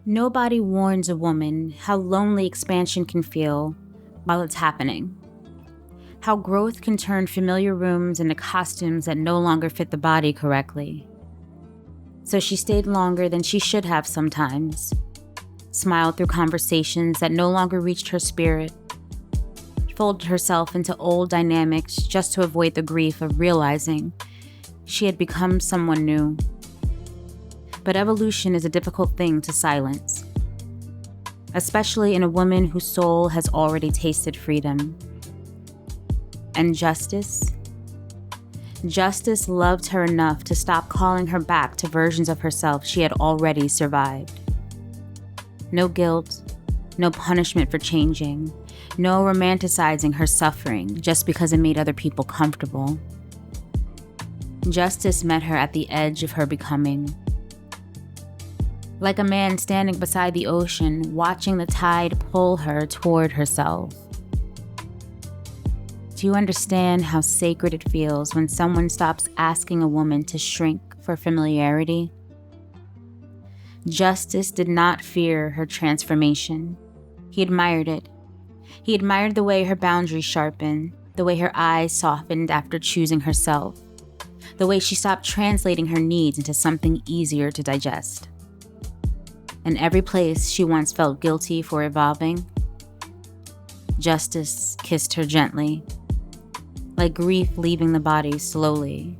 Nobody warns a woman how lonely expansion can feel while it's happening. How growth can turn familiar rooms into costumes that no longer fit the body correctly. So she stayed longer than she should have sometimes, smiled through conversations that no longer reached her spirit, folded herself into old dynamics just to avoid the grief of realizing she had become someone new. But evolution is a difficult thing to silence, especially in a woman whose soul has already tasted freedom. And Justice? Justice loved her enough to stop calling her back to versions of herself she had already survived. No guilt, no punishment for changing, no romanticizing her suffering just because it made other people comfortable. Justice met her at the edge of her becoming. Like a man standing beside the ocean, watching the tide pull her toward herself. Do you understand how sacred it feels when someone stops asking a woman to shrink for familiarity? Justice did not fear her transformation. He admired it. He admired the way her boundaries sharpened, the way her eyes softened after choosing herself, the way she stopped translating her needs into something easier to digest. In every place she once felt guilty for evolving, Justice kissed her gently, like grief leaving the body slowly.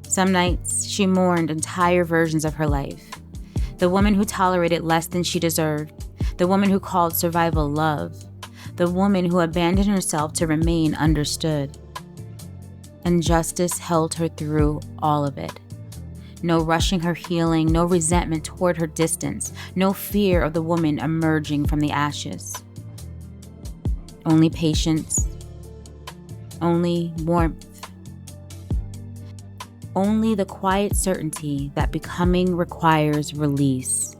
Some nights she mourned entire versions of her life. The woman who tolerated less than she deserved, the woman who called survival love, the woman who abandoned herself to remain understood. And Justice held her through all of it. No rushing her healing, no resentment toward her distance, no fear of the woman emerging from the ashes. Only patience, only warmth, only the quiet certainty that becoming requires release.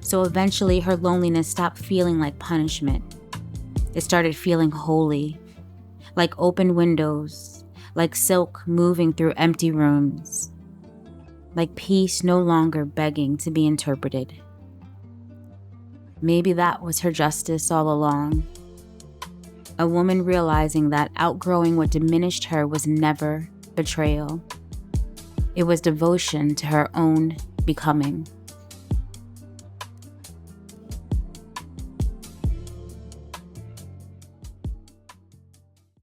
So eventually her loneliness stopped feeling like punishment. It started feeling holy, like open windows, like silk moving through empty rooms, like peace no longer begging to be interpreted. Maybe that was her justice all along. A woman realizing that outgrowing what diminished her was never betrayal. It was devotion to her own becoming.